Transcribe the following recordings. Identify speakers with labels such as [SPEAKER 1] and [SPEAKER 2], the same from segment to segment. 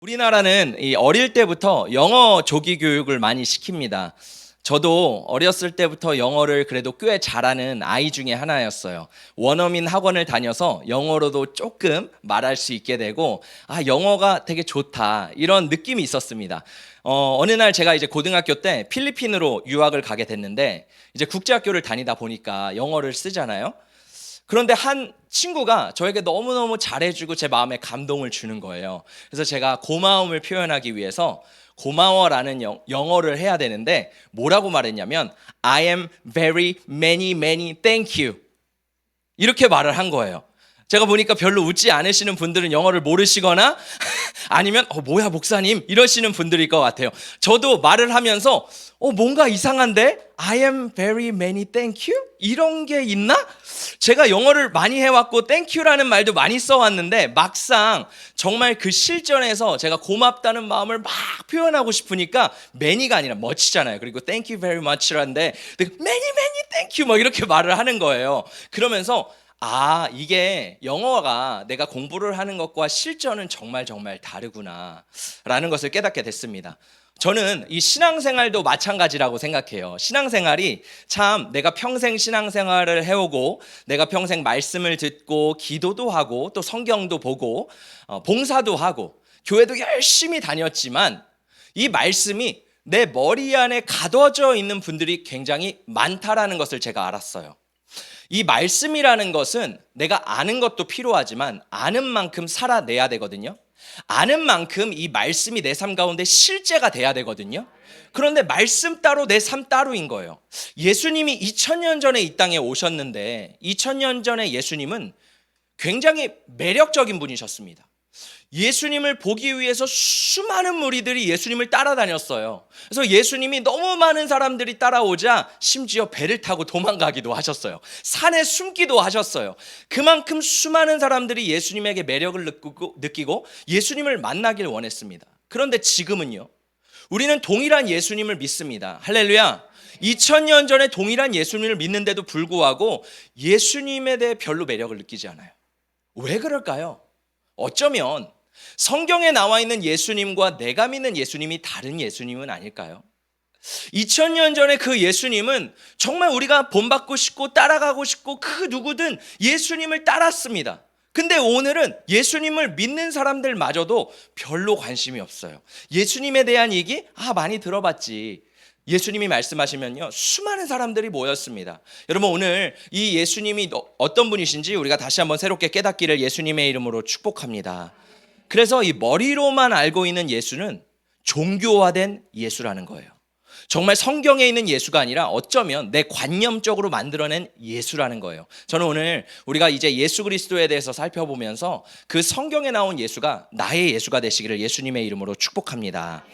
[SPEAKER 1] 우리나라는 이 어릴 때부터 영어 조기 교육을 많이 시킵니다. 저도 어렸을 때부터 영어를 그래도 꽤 잘하는 아이 중에 하나였어요. 원어민 학원을 다녀서 영어로도 조금 말할 수 있게 되고, 영어가 되게 좋다. 이런 느낌이 있었습니다. 어느 날 제가 이제 고등학교 때 필리핀으로 유학을 가게 됐는데, 이제 국제학교를 다니다 보니까 영어를 쓰잖아요. 그런데 한 친구가 저에게 너무너무 잘해주고 제 마음에 감동을 주는 거예요. 그래서 제가 고마움을 표현하기 위해서 고마워라는 영어를 해야 되는데 뭐라고 말했냐면 I am very many thank you 이렇게 말을 한 거예요. 제가 보니까 별로 웃지 않으시는 분들은 영어를 모르시거나 아니면 뭐야 목사님 이러시는 분들일 것 같아요. 저도 말을 하면서 뭔가 이상한데 I am very many thank you? 이런 게 있나? 제가 영어를 많이 해왔고 thank you라는 말도 많이 써왔는데 막상 정말 그 실전에서 제가 고맙다는 마음을 막 표현하고 싶으니까 many가 아니라 much잖아요. 그리고 thank you very much라는데 many thank you 막 이렇게 말을 하는 거예요. 그러면서 이게 영어가 내가 공부를 하는 것과 실전은 정말 다르구나 라는 것을 깨닫게 됐습니다. 저는 이 신앙생활도 마찬가지라고 생각해요. 신앙생활이 참 내가 평생 신앙생활을 해오고 내가 평생 말씀을 듣고 기도도 하고 또 성경도 보고 봉사도 하고 교회도 열심히 다녔지만 이 말씀이 내 머리 안에 가둬져 있는 분들이 굉장히 많다라는 것을 제가 알았어요. 이 말씀이라는 것은 내가 아는 것도 필요하지만 아는 만큼 살아내야 되거든요. 아는 만큼 이 말씀이 내 삶 가운데 실제가 돼야 되거든요. 그런데 말씀 따로 내 삶 따로인 거예요. 예수님이 2000년 전에 이 땅에 오셨는데 2000년 전에 예수님은 굉장히 매력적인 분이셨습니다. 예수님을 보기 위해서 수많은 무리들이 예수님을 따라다녔어요. 그래서 예수님이 너무 많은 사람들이 따라오자 심지어 배를 타고 도망가기도 하셨어요. 산에 숨기도 하셨어요. 그만큼 수많은 사람들이 예수님에게 매력을 느끼고 예수님을 만나길 원했습니다. 그런데 지금은요, 우리는 동일한 예수님을 믿습니다. 할렐루야. 2000년 전에 동일한 예수님을 믿는데도 불구하고 예수님에 대해 별로 매력을 느끼지 않아요. 왜 그럴까요? 어쩌면 성경에 나와 있는 예수님과 내가 믿는 예수님이 다른 예수님은 아닐까요? 2000년 전에 그 예수님은 정말 우리가 본받고 싶고 따라가고 싶고 그 누구든 예수님을 따랐습니다. 근데 오늘은 예수님을 믿는 사람들마저도 별로 관심이 없어요. 예수님에 대한 얘기 많이 들어봤지. 예수님이 말씀하시면요, 수많은 사람들이 모였습니다. 여러분, 오늘 이 예수님이 어떤 분이신지 우리가 다시 한번 새롭게 깨닫기를 예수님의 이름으로 축복합니다. 그래서 이 머리로만 알고 있는 예수는 종교화된 예수라는 거예요. 정말 성경에 있는 예수가 아니라 어쩌면 내 관념적으로 만들어낸 예수라는 거예요. 저는 오늘 우리가 이제 예수 그리스도에 대해서 살펴보면서 그 성경에 나온 예수가 나의 예수가 되시기를 예수님의 이름으로 축복합니다.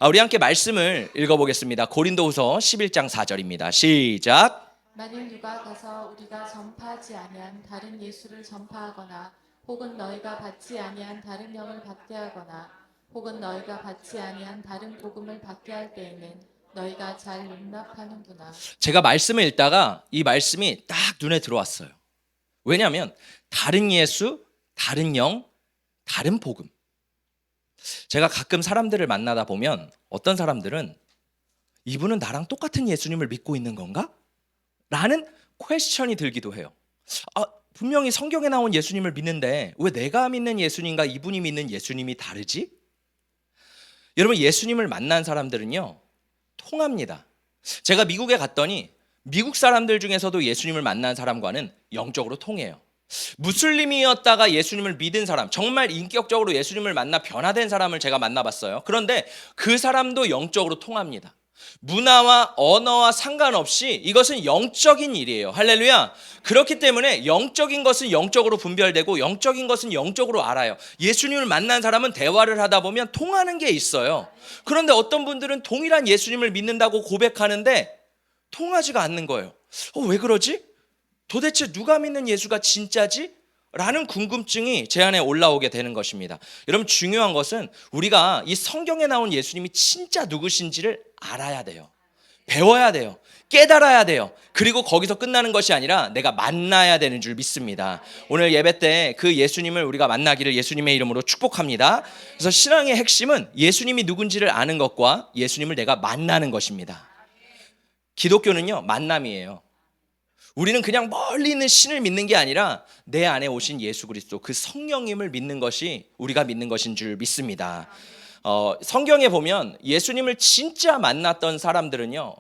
[SPEAKER 1] 우리 함께 말씀을 읽어보겠습니다. 고린도후서 11장 4절입니다. 시작.
[SPEAKER 2] 만일 누가 가서 우리가 전파하지 아니한 다른 예수를 전파하거나 혹은 너희가 받지 아니한 다른 영을 받게 하거나 혹은 너희가 받지 아니한 다른 복음을 받게 할 때에는 너희가 잘 용납하는구나.
[SPEAKER 1] 제가 말씀을 읽다가 이 말씀이 딱 눈에 들어왔어요. 왜냐하면 다른 예수, 다른 영, 다른 복음. 제가 가끔 사람들을 만나다 보면 어떤 사람들은 이분은 나랑 똑같은 예수님을 믿고 있는 건가? 라는 퀘스천이 들기도 해요. 분명히 성경에 나온 예수님을 믿는데 왜 내가 믿는 예수님과 이분이 믿는 예수님이 다르지? 여러분, 예수님을 만난 사람들은요, 통합니다. 제가 미국에 갔더니 미국 사람들 중에서도 예수님을 만난 사람과는 영적으로 통해요. 무슬림이었다가 예수님을 믿은 사람, 정말 인격적으로 예수님을 만나 변화된 사람을 제가 만나봤어요. 그런데 그 사람도 영적으로 통합니다. 문화와 언어와 상관없이 이것은 영적인 일이에요. 할렐루야. 그렇기 때문에 영적인 것은 영적으로 분별되고 영적인 것은 영적으로 알아요. 예수님을 만난 사람은 대화를 하다 보면 통하는 게 있어요. 그런데 어떤 분들은 동일한 예수님을 믿는다고 고백하는데 통하지가 않는 거예요. 왜 그러지? 도대체 누가 믿는 예수가 진짜지? 라는 궁금증이 제 안에 올라오게 되는 것입니다. 여러분, 중요한 것은 우리가 이 성경에 나온 예수님이 진짜 누구신지를 알아야 돼요. 배워야 돼요. 깨달아야 돼요. 그리고 거기서 끝나는 것이 아니라 내가 만나야 되는 줄 믿습니다. 오늘 예배 때 그 예수님을 우리가 만나기를 예수님의 이름으로 축복합니다. 그래서 신앙의 핵심은 예수님이 누군지를 아는 것과 예수님을 내가 만나는 것입니다. 기독교는요, 만남이에요. 우리는 그냥 멀리 있는 신을 믿는 게 아니라 내 안에 오신 예수 그리스도, 그 성령님을 믿는 것이 우리가 믿는 것인 줄 믿습니다. 성경에 보면 예수님을 진짜 만났던 사람들은요,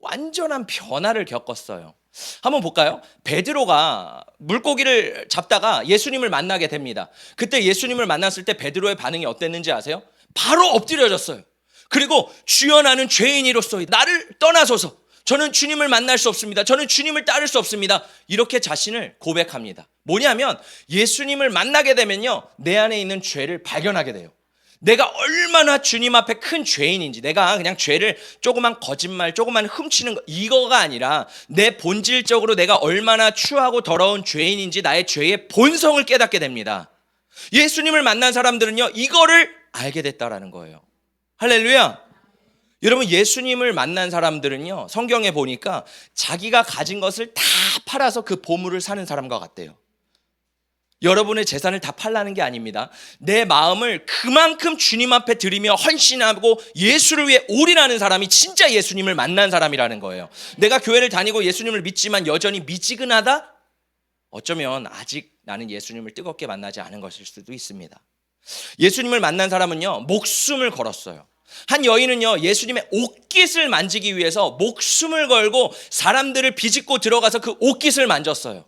[SPEAKER 1] 완전한 변화를 겪었어요. 한번 볼까요? 베드로가 물고기를 잡다가 예수님을 만나게 됩니다. 그때 예수님을 만났을 때 베드로의 반응이 어땠는지 아세요? 바로 엎드려졌어요. 그리고 주여 나는 죄인이로서 나를 떠나소서. 저는 주님을 만날 수 없습니다. 저는 주님을 따를 수 없습니다. 이렇게 자신을 고백합니다. 뭐냐면 예수님을 만나게 되면요, 내 안에 있는 죄를 발견하게 돼요. 내가 얼마나 주님 앞에 큰 죄인인지, 내가 그냥 죄를 조그만 거짓말, 조그만 훔치는 거, 이거가 아니라 내 본질적으로 내가 얼마나 추하고 더러운 죄인인지 나의 죄의 본성을 깨닫게 됩니다. 예수님을 만난 사람들은요, 이거를 알게 됐다라는 거예요. 할렐루야. 여러분, 예수님을 만난 사람들은요, 성경에 보니까 자기가 가진 것을 다 팔아서 그 보물을 사는 사람과 같대요. 여러분의 재산을 다 팔라는 게 아닙니다. 내 마음을 그만큼 주님 앞에 드리며 헌신하고 예수를 위해 올인하는 사람이 진짜 예수님을 만난 사람이라는 거예요. 내가 교회를 다니고 예수님을 믿지만 여전히 미지근하다? 어쩌면 아직 나는 예수님을 뜨겁게 만나지 않은 것일 수도 있습니다. 예수님을 만난 사람은요, 목숨을 걸었어요. 한 여인은요, 예수님의 옷깃을 만지기 위해서 목숨을 걸고 사람들을 비집고 들어가서 그 옷깃을 만졌어요.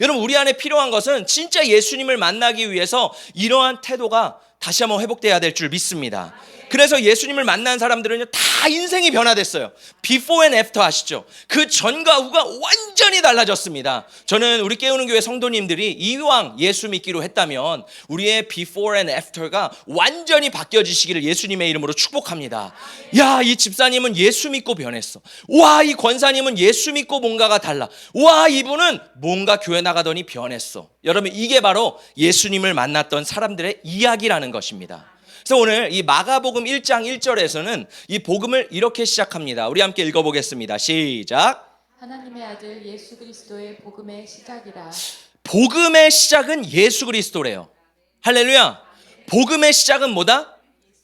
[SPEAKER 1] 여러분, 우리 안에 필요한 것은 진짜 예수님을 만나기 위해서 이러한 태도가 다시 한번 회복돼야 될 줄 믿습니다. 그래서 예수님을 만난 사람들은요, 다 인생이 변화됐어요. Before and after 아시죠? 그 전과 후가 완전히 달라졌습니다. 저는 우리 깨우는 교회 성도님들이 이왕 예수 믿기로 했다면 우리의 Before and after가 완전히 바뀌어지시기를 예수님의 이름으로 축복합니다. 야, 이 집사님은 예수 믿고 변했어. 와, 이 권사님은 예수 믿고 뭔가가 달라. 와, 이분은 뭔가 교회 나가더니 변했어. 여러분, 이게 바로 예수님을 만났던 사람들의 이야기라는 것입니다. 그래서 오늘 이 마가복음 1장 1절에서는 이 복음을 이렇게 시작합니다. 우리 함께 읽어보겠습니다. 시작.
[SPEAKER 2] 하나님의 아들 예수 그리스도의 복음의 시작이라.
[SPEAKER 1] 복음의 시작은 예수 그리스도래요. 할렐루야. 복음의 시작은 뭐다?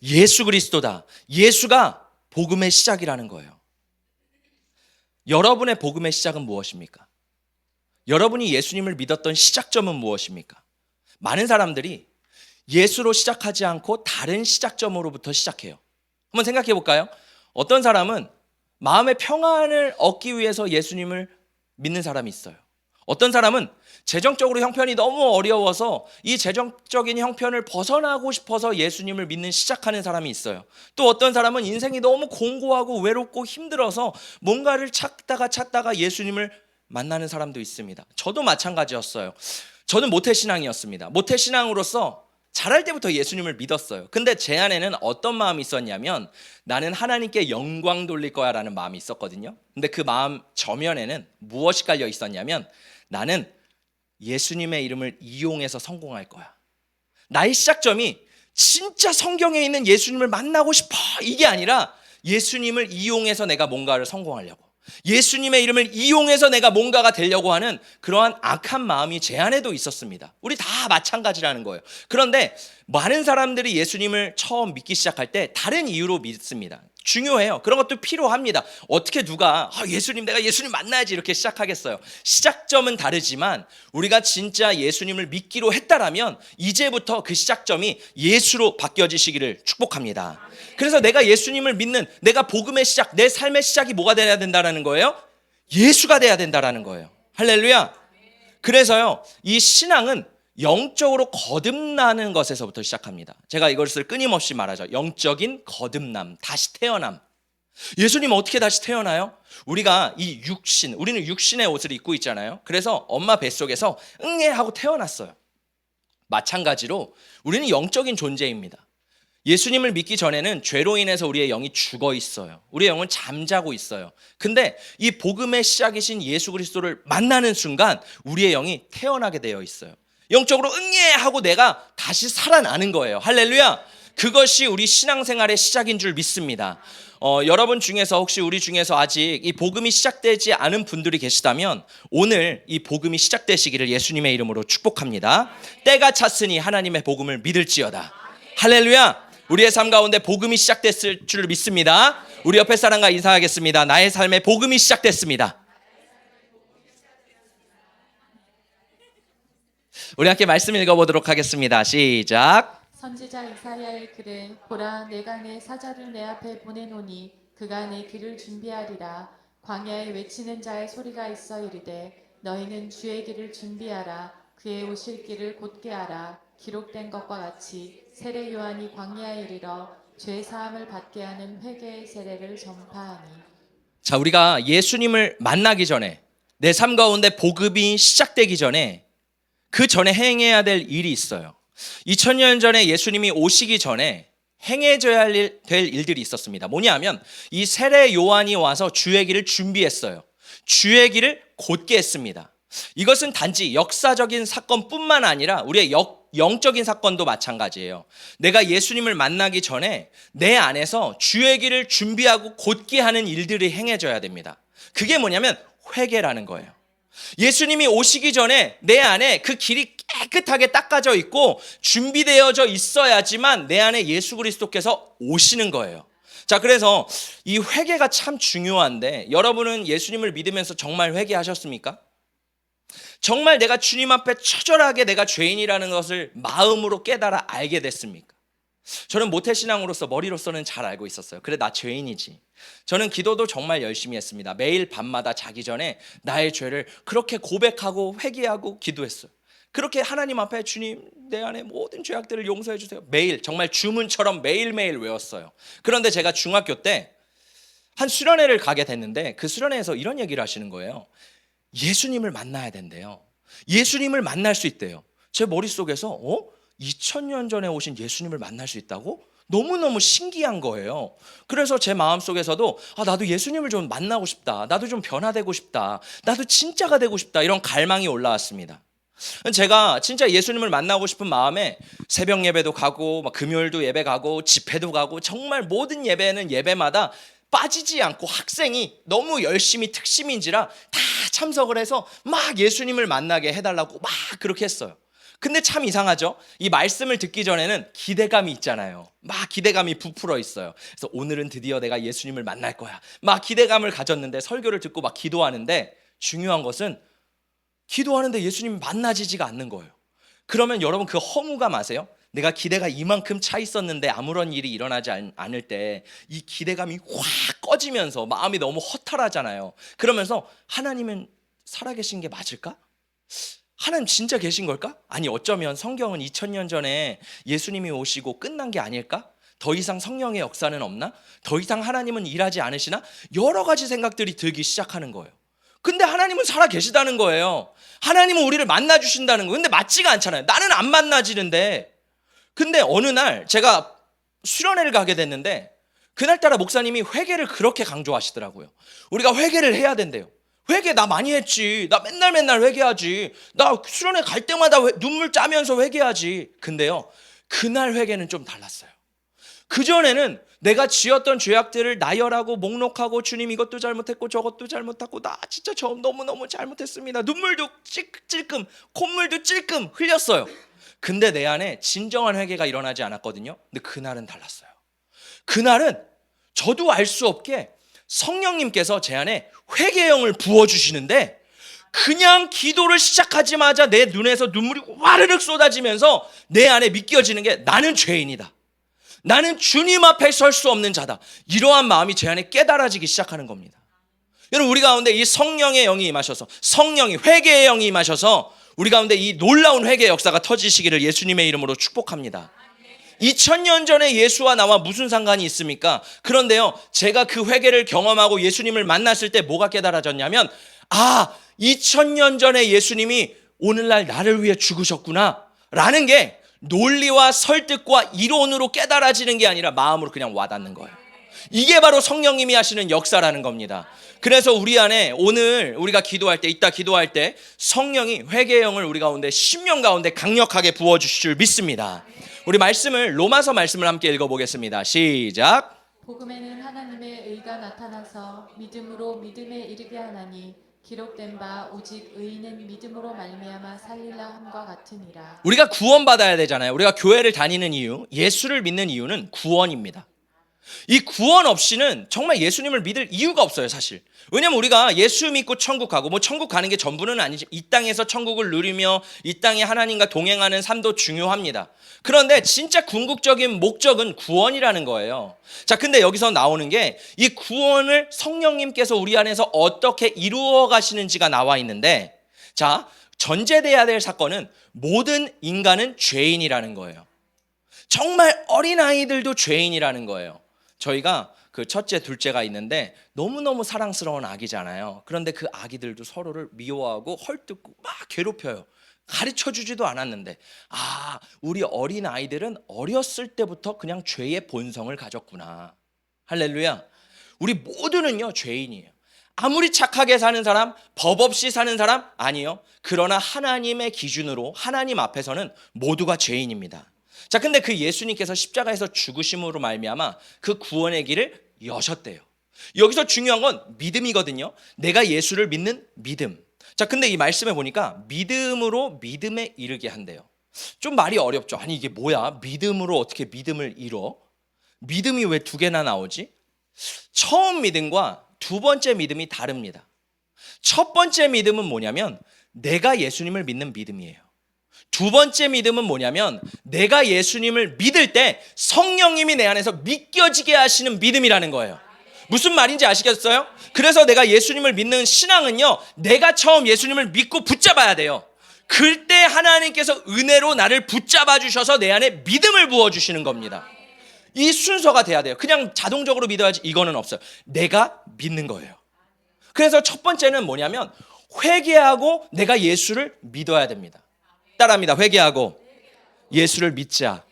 [SPEAKER 1] 예수 그리스도다. 예수가 복음의 시작이라는 거예요. 여러분의 복음의 시작은 무엇입니까? 여러분이 예수님을 믿었던 시작점은 무엇입니까? 많은 사람들이 예수로 시작하지 않고 다른 시작점으로부터 시작해요. 한번 생각해 볼까요? 어떤 사람은 마음의 평안을 얻기 위해서 예수님을 믿는 사람이 있어요. 어떤 사람은 재정적으로 형편이 너무 어려워서 이 재정적인 형편을 벗어나고 싶어서 예수님을 믿는 시작하는 사람이 있어요. 또 어떤 사람은 인생이 너무 공고하고 외롭고 힘들어서 뭔가를 찾다가 예수님을 만나는 사람도 있습니다. 저도 마찬가지였어요. 저는 모태신앙이었습니다. 모태신앙으로서 자랄 때부터 예수님을 믿었어요. 근데 제 안에는 어떤 마음이 있었냐면 나는 하나님께 영광 돌릴 거야 라는 마음이 있었거든요. 근데 그 마음 저면에는 무엇이 깔려 있었냐면 나는 예수님의 이름을 이용해서 성공할 거야. 나의 시작점이 진짜 성경에 있는 예수님을 만나고 싶어, 이게 아니라 예수님을 이용해서 내가 뭔가를 성공하려고, 예수님의 이름을 이용해서 내가 뭔가가 되려고 하는 그러한 악한 마음이 제 안에도 있었습니다. 우리 다 마찬가지라는 거예요. 그런데 많은 사람들이 예수님을 처음 믿기 시작할 때 다른 이유로 믿습니다. 중요해요. 그런 것도 필요합니다. 어떻게 누가 예수님, 내가 예수님 만나야지 이렇게 시작하겠어요. 시작점은 다르지만 우리가 진짜 예수님을 믿기로 했다라면 이제부터 그 시작점이 예수로 바뀌어지시기를 축복합니다. 그래서 내가 예수님을 믿는, 내가 복음의 시작, 내 삶의 시작이 뭐가 돼야 된다라는 거예요? 예수가 돼야 된다라는 거예요. 할렐루야. 그래서요, 이 신앙은 영적으로 거듭나는 것에서부터 시작합니다. 제가 이것을 끊임없이 말하죠. 영적인 거듭남, 다시 태어남. 예수님 어떻게 다시 태어나요? 우리가 이 육신, 우리는 육신의 옷을 입고 있잖아요. 그래서 엄마 뱃속에서 응애 하고 태어났어요. 마찬가지로 우리는 영적인 존재입니다. 예수님을 믿기 전에는 죄로 인해서 우리의 영이 죽어 있어요. 우리의 영은 잠자고 있어요. 근데 이 복음의 시작이신 예수 그리스도를 만나는 순간 우리의 영이 태어나게 되어 있어요. 영적으로 응애 하고 내가 다시 살아나는 거예요. 할렐루야. 그것이 우리 신앙생활의 시작인 줄 믿습니다. 여러분 중에서 혹시 우리 중에서 아직 이 복음이 시작되지 않은 분들이 계시다면 오늘 이 복음이 시작되시기를 예수님의 이름으로 축복합니다. 때가 찼으니 하나님의 복음을 믿을지어다. 할렐루야. 우리의 삶 가운데 복음이 시작됐을 줄 믿습니다. 우리 옆에 사람과 인사하겠습니다. 나의 삶에 복음이 시작됐습니다. 우리 함께 말씀 읽어보도록 하겠습니다. 시작.
[SPEAKER 2] 선지자 이사야의 글에 보라 내가 내 사자를 내 앞에 보내노니 그가 내 길을 준비하리라. 광야에 외치는 자의 소리가 있어 이르되 너희는 주의 길을 준비하라. 그의 오실 길을 곧게 하라. 기록된 것과 같이 세례 요한이 광야에 이르러 죄 사함을 받게 하는 회개의 세례를 전파하니.
[SPEAKER 1] 자, 우리가 예수님을 만나기 전에 내 삶 가운데 복음이 시작되기 전에 그 전에 행해야 될 일이 있어요. 2000년 전에 예수님이 오시기 전에 행해져야 될 일들이 있었습니다. 뭐냐면 이 세례 요한이 와서 주의 길을 준비했어요. 주의 길을 곧게 했습니다. 이것은 단지 역사적인 사건뿐만 아니라 우리의 영적인 사건도 마찬가지예요. 내가 예수님을 만나기 전에 내 안에서 주의 길을 준비하고 곧게 하는 일들이 행해져야 됩니다. 그게 뭐냐면 회개라는 거예요. 예수님이 오시기 전에 내 안에 그 길이 깨끗하게 닦아져 있고 준비되어져 있어야지만 내 안에 예수 그리스도께서 오시는 거예요. 자, 그래서 이 회개가 참 중요한데 여러분은 예수님을 믿으면서 정말 회개하셨습니까? 정말 내가 주님 앞에 처절하게 내가 죄인이라는 것을 마음으로 깨달아 알게 됐습니까? 저는 모태신앙으로서 머리로서는 잘 알고 있었어요. 그래, 나 죄인이지. 저는 기도도 정말 열심히 했습니다. 매일 밤마다 자기 전에 나의 죄를 그렇게 고백하고 회개하고 기도했어요. 그렇게 하나님 앞에 주님 내 안에 모든 죄악들을 용서해 주세요. 매일 정말 주문처럼 매일매일 외웠어요. 그런데 제가 중학교 때 한 수련회를 가게 됐는데 그 수련회에서 이런 얘기를 하시는 거예요. 예수님을 만나야 된대요. 예수님을 만날 수 있대요. 제 머릿속에서 2000년 전에 오신 예수님을 만날 수 있다고? 너무너무 신기한 거예요. 그래서 제 마음속에서도 나도 예수님을 좀 만나고 싶다. 나도 좀 변화되고 싶다. 나도 진짜가 되고 싶다. 이런 갈망이 올라왔습니다. 제가 진짜 예수님을 만나고 싶은 마음에 새벽 예배도 가고 금요일도 예배 가고 집회도 가고 정말 모든 예배는 예배마다 빠지지 않고 학생이 너무 열심히 특심인지라 다 참석을 해서 막 예수님을 만나게 해달라고 막 그렇게 했어요. 근데 참 이상하죠? 이 말씀을 듣기 전에는 기대감이 있잖아요. 막 기대감이 부풀어 있어요. 그래서 오늘은 드디어 내가 예수님을 만날 거야. 막 기대감을 가졌는데 설교를 듣고 막 기도하는데 중요한 것은 기도하는데 예수님이 만나지지가 않는 거예요. 그러면 여러분 그 허무감 아세요? 내가 기대가 이만큼 차 있었는데 아무런 일이 일어나지 않을 때 이 기대감이 확 꺼지면서 마음이 너무 허탈하잖아요. 그러면서 하나님은 살아계신 게 맞을까? 하나님 진짜 계신 걸까? 아니 어쩌면 성경은 2000년 전에 예수님이 오시고 끝난 게 아닐까? 더 이상 성령의 역사는 없나? 더 이상 하나님은 일하지 않으시나? 여러 가지 생각들이 들기 시작하는 거예요. 근데 하나님은 살아계시다는 거예요. 하나님은 우리를 만나주신다는 거예요. 근데 맞지가 않잖아요. 나는 안 만나지는데. 근데 어느 날 제가 수련회를 가게 됐는데 그날따라 목사님이 회개를 그렇게 강조하시더라고요. 우리가 회개를 해야 된대요. 회개 나 많이 했지. 나 맨날 회개하지. 나 수련회 갈 때마다 눈물 짜면서 회개하지. 근데요, 그날 회개는 좀 달랐어요. 그전에는 내가 지었던 죄악들을 나열하고 목록하고 주님 이것도 잘못했고 저것도 잘못했고 나 진짜 너무너무 잘못했습니다. 눈물도 찔끔 콧물도 찔끔 흘렸어요. 근데 내 안에 진정한 회개가 일어나지 않았거든요. 근데 그날은 달랐어요. 그날은 저도 알 수 없게 성령님께서 제 안에 회개의 영을 부어주시는데 그냥 기도를 시작하자마자 내 눈에서 눈물이 와르륵 쏟아지면서 내 안에 믿겨지는 게 나는 죄인이다. 나는 주님 앞에 설 수 없는 자다. 이러한 마음이 제 안에 깨달아지기 시작하는 겁니다. 여러분 우리 가운데 이 성령의 영이 임하셔서 성령이 회개의 영이 임하셔서 우리 가운데 이 놀라운 회개의 역사가 터지시기를 예수님의 이름으로 축복합니다. 2000년 전에 예수와 나와 무슨 상관이 있습니까? 그런데요, 제가 그 회개를 경험하고 예수님을 만났을 때 뭐가 깨달아졌냐면 2000년 전에 예수님이 오늘날 나를 위해 죽으셨구나 라는 게 논리와 설득과 이론으로 깨달아지는 게 아니라 마음으로 그냥 와닿는 거예요. 이게 바로 성령님이 하시는 역사라는 겁니다. 그래서 우리 안에 오늘 우리가 기도할 때 이따 기도할 때 성령이 회개의 영을 우리 가운데 10년 가운데 강력하게 부어주실 줄 믿습니다. 우리 말씀을 로마서 말씀을 함께 읽어보겠습니다. 시작.
[SPEAKER 2] 복음에는 하나님의 의가 나타나서 믿음으로 믿음에 이르게 하나니 기록된 바 오직 의인은 믿음으로 말미암아 살리라 함과 같으니라.
[SPEAKER 1] 우리가 구원받아야 되잖아요. 우리가 교회를 다니는 이유, 예수를 믿는 이유는 구원입니다. 이 구원 없이는 정말 예수님을 믿을 이유가 없어요, 사실. 왜냐면 우리가 예수 믿고 천국 가고, 뭐 천국 가는 게 전부는 아니지. 이 땅에서 천국을 누리며 이 땅에 하나님과 동행하는 삶도 중요합니다. 그런데 진짜 궁극적인 목적은 구원이라는 거예요. 자, 근데 여기서 나오는 게 이 구원을 성령님께서 우리 안에서 어떻게 이루어 가시는지가 나와 있는데, 자, 전제돼야 될 사건은 모든 인간은 죄인이라는 거예요. 정말 어린아이들도 죄인이라는 거예요. 저희가 그 첫째, 둘째가 있는데 너무너무 사랑스러운 아기잖아요. 그런데 그 아기들도 서로를 미워하고 헐뜯고 막 괴롭혀요. 가르쳐주지도 않았는데, 우리 어린아이들은 어렸을 때부터 그냥 죄의 본성을 가졌구나. 할렐루야. 우리 모두는요, 죄인이에요. 아무리 착하게 사는 사람, 법 없이 사는 사람 아니요. 그러나 하나님의 기준으로 하나님 앞에서는 모두가 죄인입니다. 자, 근데 그 예수님께서 십자가에서 죽으심으로 말미암아 그 구원의 길을 여셨대요. 여기서 중요한 건 믿음이거든요. 내가 예수를 믿는 믿음. 자, 근데 이 말씀에 보니까 믿음으로 믿음에 이르게 한대요. 좀 말이 어렵죠. 아니, 이게 뭐야? 믿음으로 어떻게 믿음을 이뤄? 믿음이 왜 두 개나 나오지? 처음 믿음과 두 번째 믿음이 다릅니다. 첫 번째 믿음은 뭐냐면 내가 예수님을 믿는 믿음이에요. 두 번째 믿음은 뭐냐면 내가 예수님을 믿을 때 성령님이 내 안에서 믿겨지게 하시는 믿음이라는 거예요. 무슨 말인지 아시겠어요? 그래서 내가 예수님을 믿는 신앙은요, 내가 처음 예수님을 믿고 붙잡아야 돼요. 그때 하나님께서 은혜로 나를 붙잡아 주셔서 내 안에 믿음을 부어주시는 겁니다. 이 순서가 돼야 돼요. 그냥 자동적으로 믿어야지 이거는 없어요. 내가 믿는 거예요. 그래서 첫 번째는 뭐냐면 회개하고 내가 예수를 믿어야 됩니다. 따라합니다. 회개하고 예수를 믿자.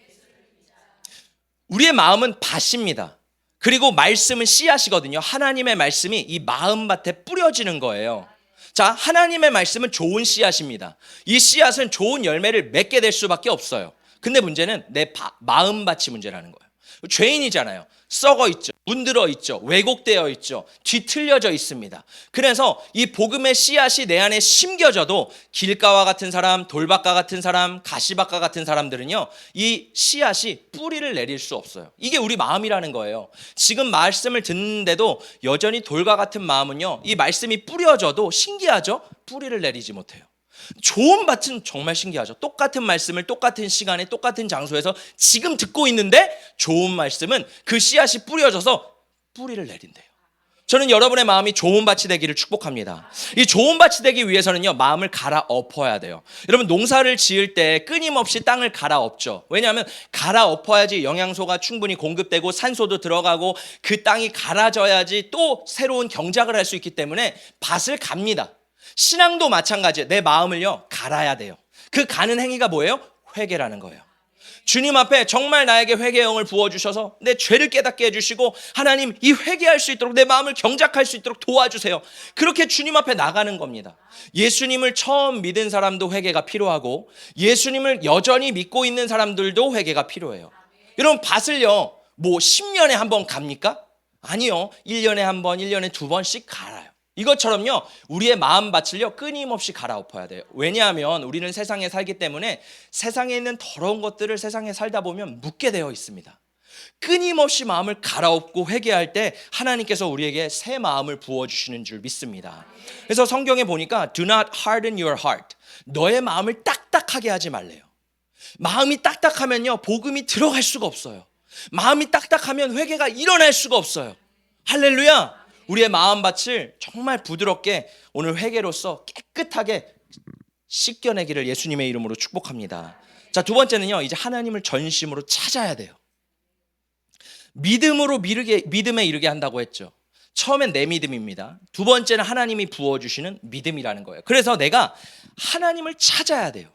[SPEAKER 1] 우리의 마음은 밭입니다. 그리고 말씀은 씨앗이거든요. 하나님의 말씀이 이 마음밭에 뿌려지는 거예요. 자, 하나님의 말씀은 좋은 씨앗입니다. 이 씨앗은 좋은 열매를 맺게 될 수밖에 없어요. 근데 문제는 내 마음밭이 문제라는 거예요. 죄인이잖아요. 썩어 있죠. 문드러 있죠. 왜곡되어 있죠. 뒤틀려져 있습니다. 그래서 이 복음의 씨앗이 내 안에 심겨져도 길가와 같은 사람, 돌밭과 같은 사람, 가시밭과 같은 사람들은요, 이 씨앗이 뿌리를 내릴 수 없어요. 이게 우리 마음이라는 거예요. 지금 말씀을 듣는데도 여전히 돌과 같은 마음은요, 이 말씀이 뿌려져도 신기하죠? 뿌리를 내리지 못해요. 좋은 밭은 정말 신기하죠. 똑같은 말씀을 똑같은 시간에 똑같은 장소에서 지금 듣고 있는데 좋은 말씀은 그 씨앗이 뿌려져서 뿌리를 내린대요. 저는 여러분의 마음이 좋은 밭이 되기를 축복합니다. 이 좋은 밭이 되기 위해서는요, 마음을 갈아엎어야 돼요. 여러분, 농사를 지을 때 끊임없이 땅을 갈아엎죠. 왜냐하면 갈아엎어야지 영양소가 충분히 공급되고 산소도 들어가고 그 땅이 갈아져야지 또 새로운 경작을 할 수 있기 때문에 밭을 갑니다. 신앙도 마찬가지예요. 내 마음을요, 갈아야 돼요. 그 가는 행위가 뭐예요? 회개라는 거예요. 주님 앞에 정말 나에게 회개의 영을 부어주셔서 내 죄를 깨닫게 해주시고, 하나님, 이 회개할 수 있도록 내 마음을 경작할 수 있도록 도와주세요. 그렇게 주님 앞에 나가는 겁니다. 예수님을 처음 믿은 사람도 회개가 필요하고, 예수님을 여전히 믿고 있는 사람들도 회개가 필요해요. 여러분, 밭을요, 뭐 10년에 한 번 갑니까? 아니요. 1년에 한 번, 1년에 두 번씩 갈아요. 이것처럼요, 우리의 마음밭을요, 끊임없이 갈아엎어야 돼요. 왜냐하면 우리는 세상에 살기 때문에 세상에 있는 더러운 것들을 세상에 살다 보면 묻게 되어 있습니다. 끊임없이 마음을 갈아엎고 회개할 때 하나님께서 우리에게 새 마음을 부어주시는 줄 믿습니다. 그래서 성경에 보니까 Do not harden your heart. 너의 마음을 딱딱하게 하지 말래요. 마음이 딱딱하면요, 복음이 들어갈 수가 없어요. 마음이 딱딱하면 회개가 일어날 수가 없어요. 할렐루야. 우리의 마음밭을 정말 부드럽게 오늘 회개로서 깨끗하게 씻겨내기를 예수님의 이름으로 축복합니다. 자, 두 번째는요, 이제 하나님을 전심으로 찾아야 돼요. 믿음에 이르게 한다고 했죠. 처음엔 내 믿음입니다. 두 번째는 하나님이 부어주시는 믿음이라는 거예요. 그래서 내가 하나님을 찾아야 돼요.